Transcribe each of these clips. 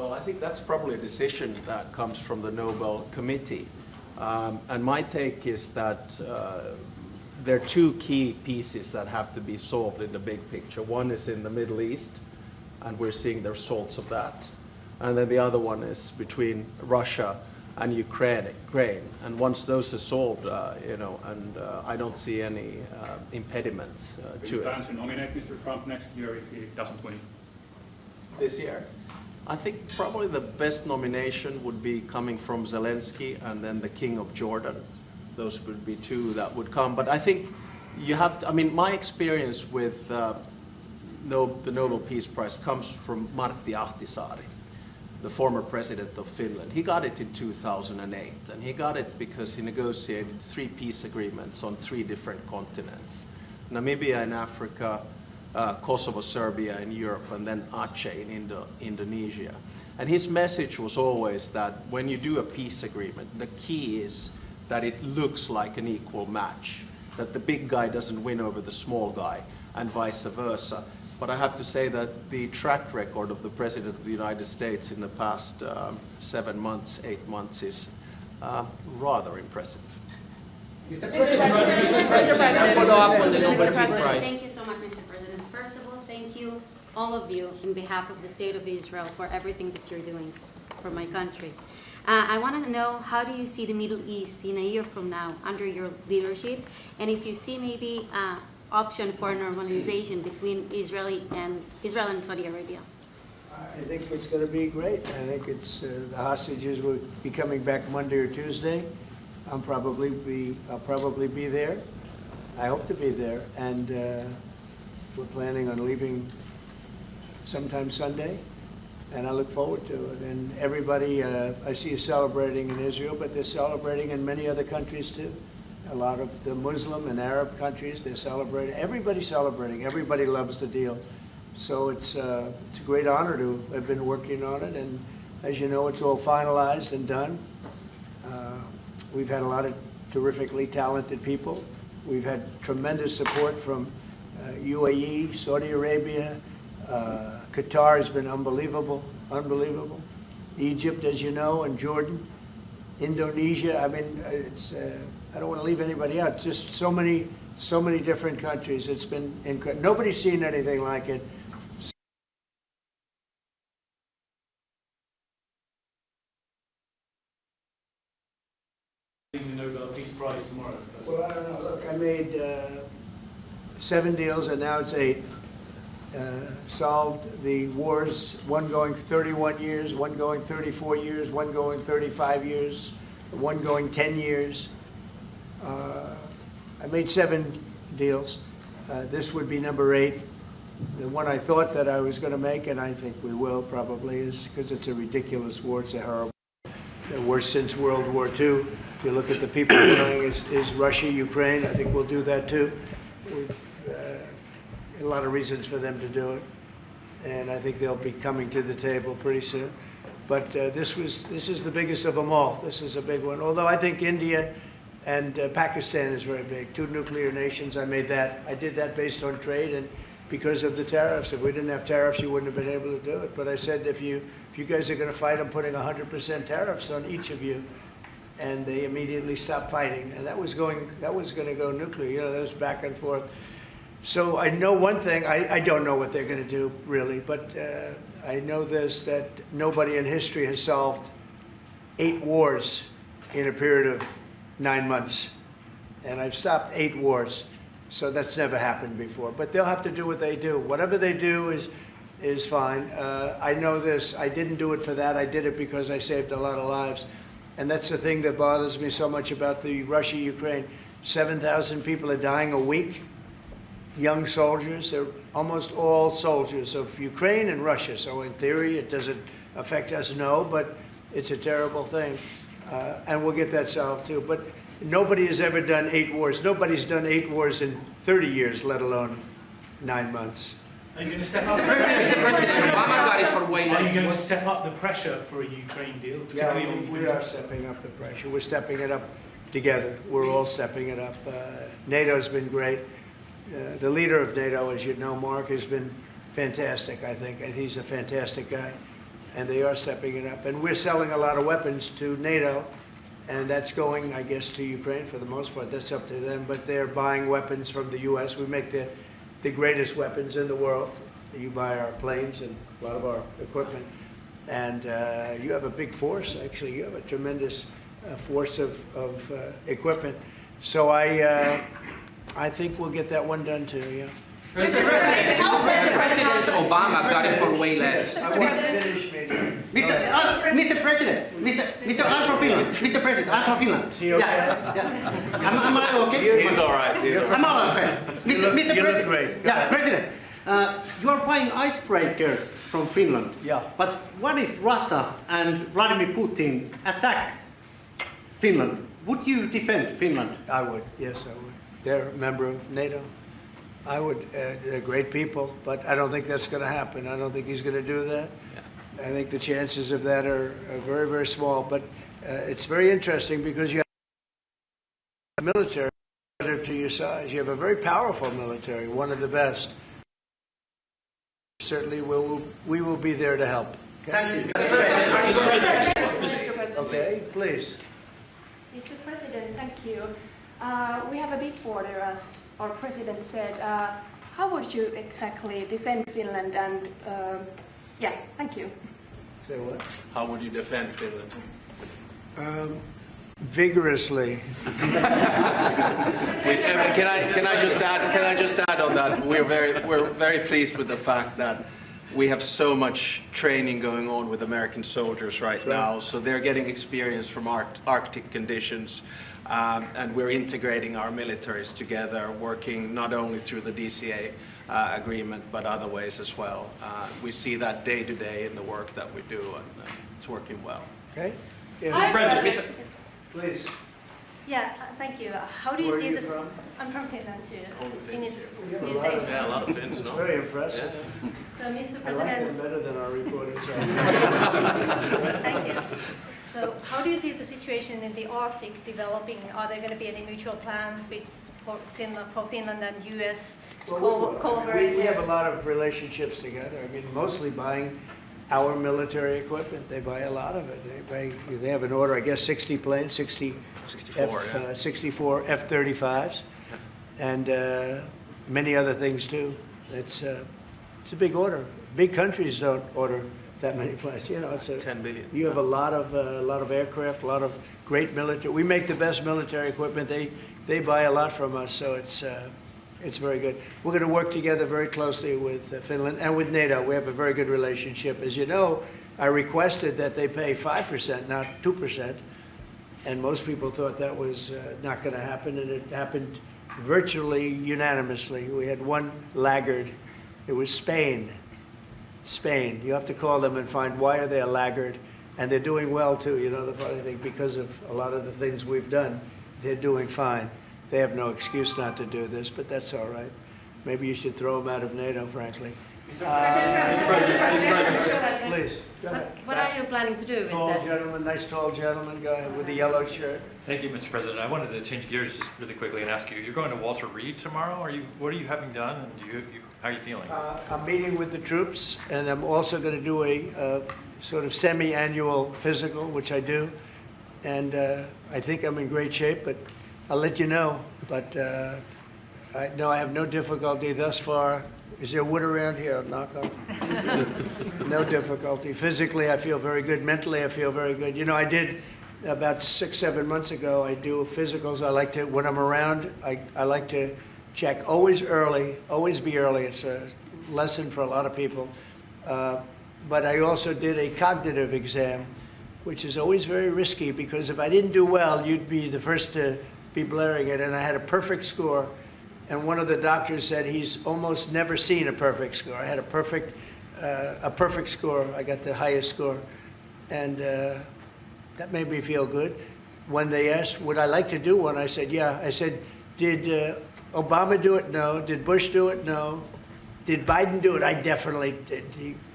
Well, I think that's probably a decision that comes from the Nobel Committee. And my take is that there are two key pieces that have to be solved in the big picture. One is in the Middle East, and we're seeing the results of that. And then the other one is between Russia and Ukraine. And once those are solved, I don't see any impediments to it. Will you plan to nominate Mr. Trump next year if he doesn't win? This year? I think probably the best nomination would be coming from Zelensky and then the King of Jordan. Those would be two that would come. But I think you have to, my experience with the Nobel Peace Prize comes from Martti Ahtisaari, the former president of Finland. He got it in 2008, and he got it because he negotiated 3 peace agreements on 3 different continents. Namibia in Africa, Kosovo, Serbia in Europe, and then Aceh in Indonesia. And his message was always that when you do a peace agreement, the key is that it looks like an equal match, that the big guy doesn't win over the small guy, and vice versa. But I have to say that the track record of the President of the United States in the past 7 months, 8 months is rather impressive. Mr. President, thank you so much, Mr. President. First of all, thank you, all of you, in behalf of the State of Israel, for everything that you're doing for my country. I want to know, how do you see the Middle East in a year from now under your leadership? And if you see maybe an option for normalization between Israel and Saudi Arabia? I think it's going to be great. I think it's the hostages will be coming back Monday or Tuesday. I'll probably be there. I hope to be there, and we're planning on leaving sometime Sunday, and I look forward to it. And everybody I see is celebrating in Israel, but they're celebrating in many other countries too. A lot of the Muslim and Arab countries, they're celebrating. Everybody's celebrating. Everybody loves the deal. So it's a great honor to have been working on it, and as you know, it's all finalized and done. We've had a lot of terrifically talented people. We've had tremendous support from UAE, Saudi Arabia. Qatar has been unbelievable. Egypt, as you know, and Jordan. Indonesia, I don't want to leave anybody out. Just so many different countries. It's been incredible. Nobody's seen anything like it. The Nobel Peace Prize tomorrow. Well, I don't know. Look, I made 7 deals, and now it's 8. Solved the wars, one going 31 years, one going 34 years, one going 35 years, one going 10 years. I made 7 deals. This would be number 8. The one I thought that I was going to make, and I think we will probably, is because it's a ridiculous war. It's a horrible, the worst since World War II. If you look at the people dying, is Russia, Ukraine. I think we'll do that too. We've a lot of reasons for them to do it, and I think they'll be coming to the table pretty soon. But this is the biggest of them all. This is a big one. Although I think India and Pakistan is very big. 2 nuclear nations. I made that. I did that based on trade and because of the tariffs. If we didn't have tariffs, you wouldn't have been able to do it. But I said, if you guys are going to fight, I'm putting 100% tariffs on each of you. And they immediately stopped fighting, and that was going to go nuclear. You know, that was back and forth. So I know one thing. I don't know what they're going to do really, but I know this: that nobody in history has solved 8 wars in a period of 9 months, and I've stopped 8 wars. So that's never happened before. But they'll have to do what they do. Whatever they do is fine. I know this. I didn't do it for that. I did it because I saved a lot of lives. And that's the thing that bothers me so much about the Russia-Ukraine. 7,000 people are dying a week. Young soldiers. They're almost all soldiers of Ukraine and Russia. So in theory, it doesn't affect us, no, but it's a terrible thing. And we'll get that solved too. But nobody has ever done 8 wars. Nobody's done 8 wars in 30 years, let alone 9 months. Are you going to step up? Are you going to step up the pressure for a Ukraine deal? Yeah, we are stepping up the pressure. We're stepping it up together. We're all stepping it up. NATO's been great. The leader of NATO, as you know, Mark, has been fantastic, I think. He's a fantastic guy. and they are stepping it up. And we're selling a lot of weapons to NATO, and that's going, I guess, to Ukraine for the most part. That's up to them, but they're buying weapons from the U.S. We make the greatest weapons in the world. You buy our planes and a lot of our equipment. And you have a big force, actually. You have a tremendous force of equipment. So I think we'll get that one done too, yeah. President Obama got it for way less. I want to finish, maybe. Mr. President, I'm from Finland. Mr. President, I'm from Finland. Is he okay? Yeah. Am I okay? He's all right. I'm all right. Mr. You look President. great. Yeah, President. You are buying icebreakers from Finland. Yeah. But what if Russia and Vladimir Putin attacks Finland? Would you defend Finland? I would, yes, I would. They're a member of NATO. I would. They're great people, but I don't think that's going to happen. I don't think he's going to do that. Yeah. I think the chances of that are very, very small. But it's very interesting because you have a military to your size. You have a very powerful military, one of the best. Certainly, we will be there to help. Okay? Thank you. Okay, please. Mr. President, thank you. We have a big border, as our president said. How would you exactly defend Finland? And yeah, thank you. Say what? How would you defend Finland? Vigorously. Can I just add on that? We're very pleased with the fact that we have so much training going on with American soldiers right now, so they're getting experience from Arctic conditions, and we're integrating our militaries together, working not only through the DCA agreement, but other ways as well. We see that day to day in the work that we do, and it's working well. Okay? Please. Yeah, thank you. How do you Where see are you this? from? I'm from Finland too. Finns. News Asia. Yeah, a lot of Finns, It's no? very impressive. So, Mr. I like them President, better than our reporters. thank you. So, how do you see the situation in the Arctic developing? Are there going to be any mutual plans for Finland and US to cooperate? We have a lot of relationships together. I mean, mostly buying our military equipment. They buy a lot of it. They have an order, I guess, 60 planes, 64 F-35s, and many other things too. It's a big order. Big countries don't order that many planes. You know, it's 10 billion. You have a lot of aircraft, a lot of great military. We make the best military equipment. They buy a lot from us, so it's very good. We're going to work together very closely with Finland and with NATO. We have a very good relationship. As you know, I requested that they pay 5%, not 2%, and most people thought that was not going to happen, and it happened virtually unanimously. We had one laggard. It was Spain. Spain. You have to call them and find why are they a laggard, and they're doing well too. You know, the funny thing, because of a lot of the things we've done, they're doing fine. They have no excuse not to do this, but that's all right. Maybe you should throw them out of NATO, frankly. Please, go ahead. What are you planning to do with Tall that? gentleman, nice tall gentleman, go ahead with the yellow shirt. Thank you, Mr. President. I wanted to change gears just really quickly and ask you, you're going to Walter Reed tomorrow? What are you having done, and how are you feeling? I'm meeting with the troops, and I'm also going to do a sort of semi-annual physical, which I do, and I think I'm in great shape, but I'll let you know. But I have no difficulty thus far. Is there wood around here? I'll knock on. No difficulty. Physically, I feel very good. Mentally, I feel very good. You know, I did about 6-7 months ago. I do physicals. I like to, when I'm around, I like to check always early, always be early. It's a lesson for a lot of people. But I also did a cognitive exam, which is always very risky because if I didn't do well, you'd be the first to be blaring it. And I had a perfect score. And one of the doctors said he's almost never seen a perfect score. I had a perfect score. I got the highest score. And that made me feel good. When they asked, would I like to do one? I said, yeah. I said, did Obama do it? No. Did Bush do it? No. Did Biden do it? I definitely did.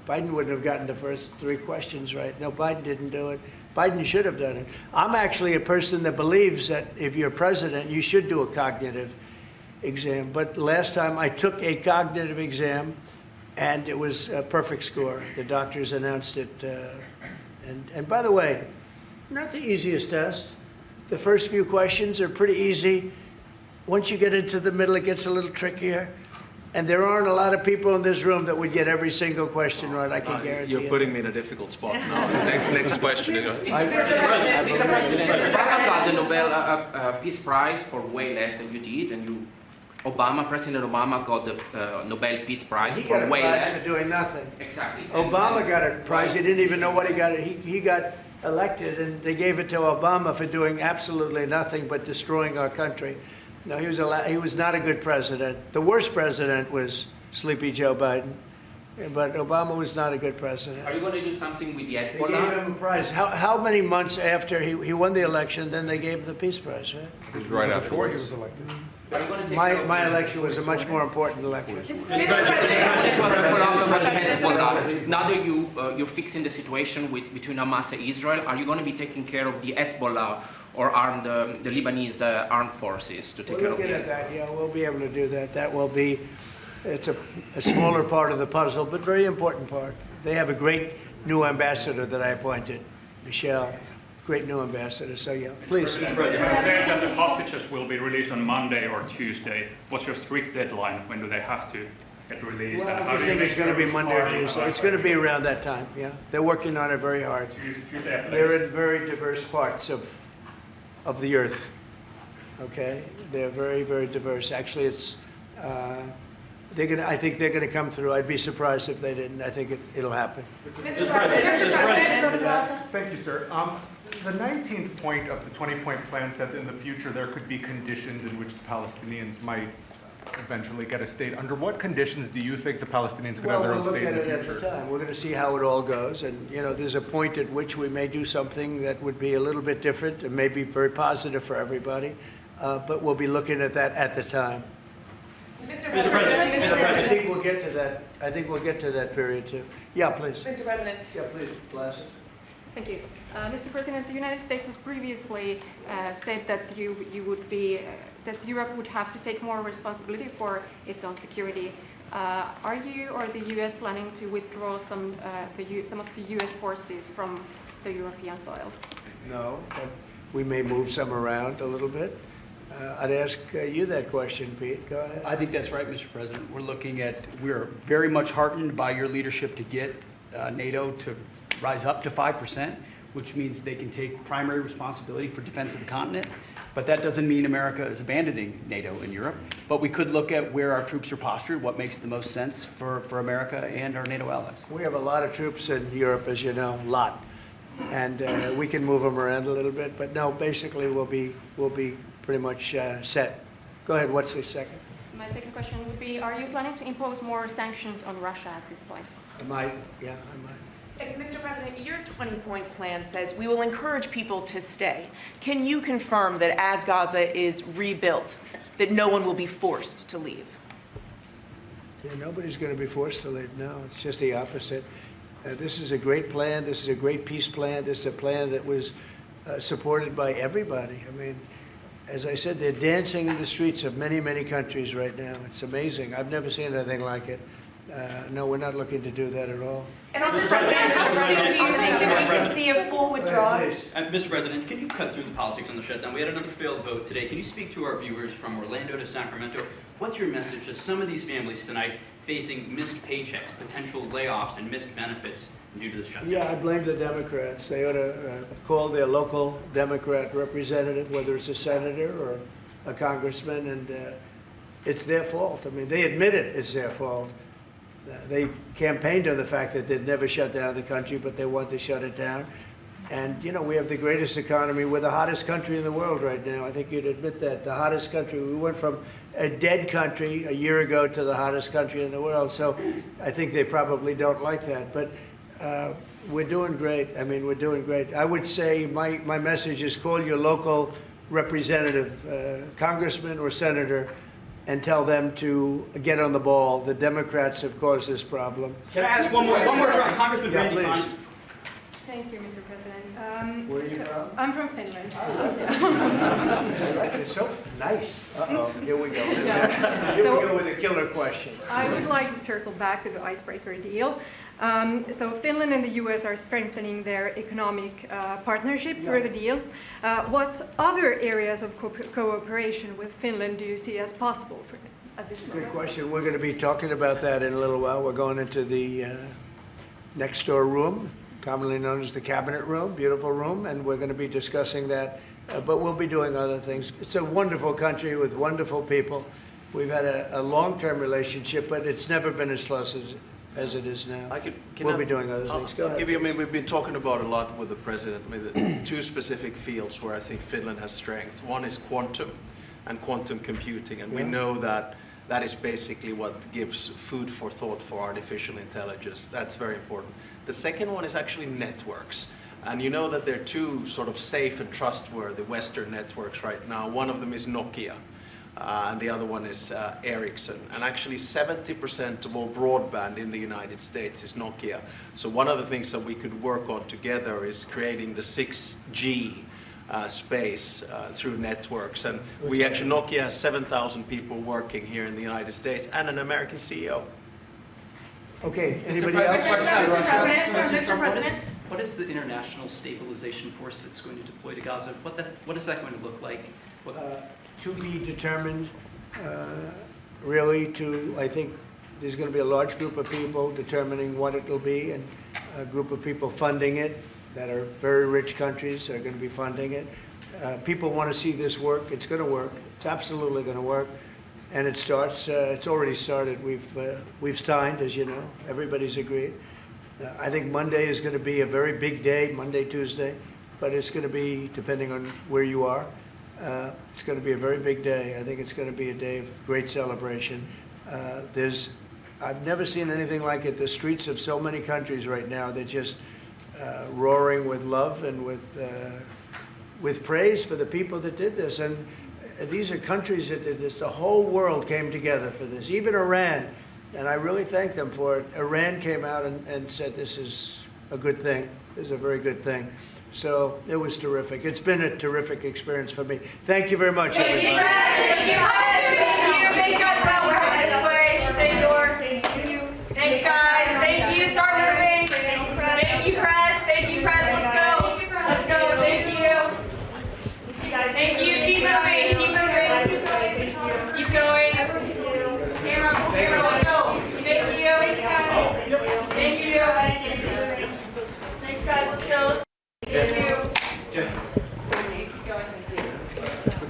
Biden wouldn't have gotten the first 3 questions right. No, Biden didn't do it. Biden should have done it. I'm actually a person that believes that if you're president, you should do a cognitive exam. But last time I took a cognitive exam, and it was a perfect score. The doctors announced it. And by the way, not the easiest test. The first few questions are pretty easy. Once you get into the middle, it gets a little trickier. And there aren't a lot of people in this room that would get every single question right, I can guarantee you. You're putting me in a difficult spot now. Next question. Mr. President, Mr. Trump got the Nobel Peace Prize for way less than you did, and President Obama got the Nobel Peace Prize for way less. He got a prize for doing nothing. Exactly. Obama got a prize. He didn't even know what he got. He got elected, and they gave it to Obama for doing absolutely nothing but destroying our country. No, he was not a good president. The worst president was Sleepy Joe Biden, but Obama was not a good president. Are you going to do something with the They gave Hezbollah? him a prize. How many months after he won the election, then they gave the Peace Prize, right? It was right after he was elected. Are you going to take My election was a much more important election. Now that you're fixing the situation between Hamas and Israel, are you going to be taking care of the Hezbollah or the Lebanese armed forces to take care of We're looking at that, yeah, we'll be able to do that. That will be, it's a smaller part of the puzzle, but very important part. They have a great new ambassador that I appointed, Michelle, great new ambassador, so yeah, please. Mr. President, you said that the hostages will be released on Monday or Tuesday. What's your strict deadline? When do they have to get released? Well, And I how do you think it's make going to be sure Monday or it's Tuesday. It's going to be around that time, yeah. They're working on it very hard. Tuesday after They're that. in very diverse parts of the earth, okay? They're very, very diverse. Actually, it's, I think they're going to come through. I'd be surprised if they didn't. I think it'll happen. Mr. President. Thank you, sir. The 19th point of the 20-point plan said that in the future there could be conditions in which the Palestinians might eventually get a state. Under what conditions do you think the Palestinians could have their own state in the future? We'll look at it at the time. We're going to see how it all goes. And, you know, there's a point at which we may do something that would be a little bit different and may be very positive for everybody. But we'll be looking at that at the time. Mr. President. I think we'll get to that. I think we'll get to that period too. Yeah, please. Mr. President. Yeah, please, Glass. Thank you. Mr. President, the United States has previously said that that Europe would have to take more responsibility for its own security. Are you or the U.S. planning to withdraw some of the U.S. forces from the European soil? No, but we may move some around a little bit. I'd ask you that question, Pete. Go ahead. I think that's right, Mr. President. We're very much heartened by your leadership to get NATO to rise up to 5%, which means they can take primary responsibility for defense of the continent. But that doesn't mean America is abandoning NATO in Europe. But we could look at where our troops are postured, what makes the most sense for America and our NATO allies. We have a lot of troops in Europe, as you know, a lot. And we can move them around a little bit. But no, basically we'll be pretty much set. Go ahead, what's the second? My second question would be, are you planning to impose more sanctions on Russia at this point? I might, yeah, I might. Mr. President, your 20-point plan says we will encourage people to stay. Can you confirm that as Gaza is rebuilt, that no one will be forced to leave? Yeah, nobody's going to be forced to leave, no. It's just the opposite. This is a great plan. This is a great peace plan. This is a plan that was supported by everybody. I mean, as I said, they're dancing in the streets of many, many countries right now. It's amazing. I've never seen anything like it. No, we're not looking to do that at all. And Mr. President, how soon do you think that we can see a full withdrawal? Mr. President, can you cut through the politics on the shutdown? We had another failed vote today. Can you speak to our viewers from Orlando to Sacramento? What's your message to some of these families tonight facing missed paychecks, potential layoffs, and missed benefits due to the shutdown? Yeah, I blame the Democrats. They ought to call their local Democrat representative, whether it's a senator or a congressman, and it's their fault. I mean, they admit it, it's their fault. They campaigned on the fact that they'd never shut down the country, but they want to shut it down. And, you know, we have the greatest economy. We're the hottest country in the world right now. I think you'd admit that. The hottest country. We went from a dead country a year ago to the hottest country in the world. So I think they probably don't like that. But we're doing great. I mean, we're doing great. I would say my message is call your local representative, congressman or senator, and tell them to get on the ball. The Democrats have caused this problem. Can I ask one more from Congressman Randy Fine? Thank you, Mr. President. Where are you from? I'm from Finland. It's so nice. Uh-oh, here we go. Here we go with a killer question. I would like to circle back to the Icebreaker deal. So Finland and the US are strengthening their economic partnership through the deal. What other areas of cooperation with Finland do you see as possible for at this moment? Good question. We're going to be talking about that in a little while. We're going into the next door room, commonly known as the cabinet room, beautiful room, and we're going to be discussing that. But we'll be doing other things. It's a wonderful country with wonderful people. We've had a long-term relationship, but it's never been as close as it is now. We'll be doing other things. Go ahead. We've been talking about a lot with the president. The two specific fields where I think Finland has strengths. One is quantum and quantum computing, and we know that that is basically what gives food for thought for artificial intelligence. That's very important. The second one is actually networks. And you know that there are two sort of safe and trustworthy Western networks right now. One of them is Nokia, and the other one is Ericsson. And actually 70% of all broadband in the United States is Nokia. So one of the things that we could work on together is creating the 6G space through networks. And we actually, Nokia has 7,000 people working here in the United States and an American CEO. Okay, anybody else? Mr. President. What is the international stabilization force that's going to deploy to Gaza? What is that going to look like? To be determined, really I think there's going to be a large group of people determining what it will be, and a group of people funding it that are very rich countries are going to be funding it. People want to see this work. It's going to work. It's absolutely going to work. And it starts, it's already started. We've signed, as you know. Everybody's agreed. I think Monday is going to be a very big day, Monday, Tuesday, but it's going to be, depending on where you are, it's going to be a very big day. I think it's going to be a day of great celebration. I've never seen anything like it. The streets of so many countries right now, they're just roaring with love and with praise for the people that did this. And these are countries that did this. The whole world came together for this, even Iran. And I really thank them for it. Iran came out and said this is a good thing. This is a very good thing. So it was terrific. It's been a terrific experience for me. Thank you very much, everybody. Thank you. Thanks, guys. Thank you. Start moving. Thank you, press. Thank you, press. Let's go. Let's go. Thank you. Thank you. Keep moving. Keep moving. Keep going. Camera. Let's go. Thank you. Thank you.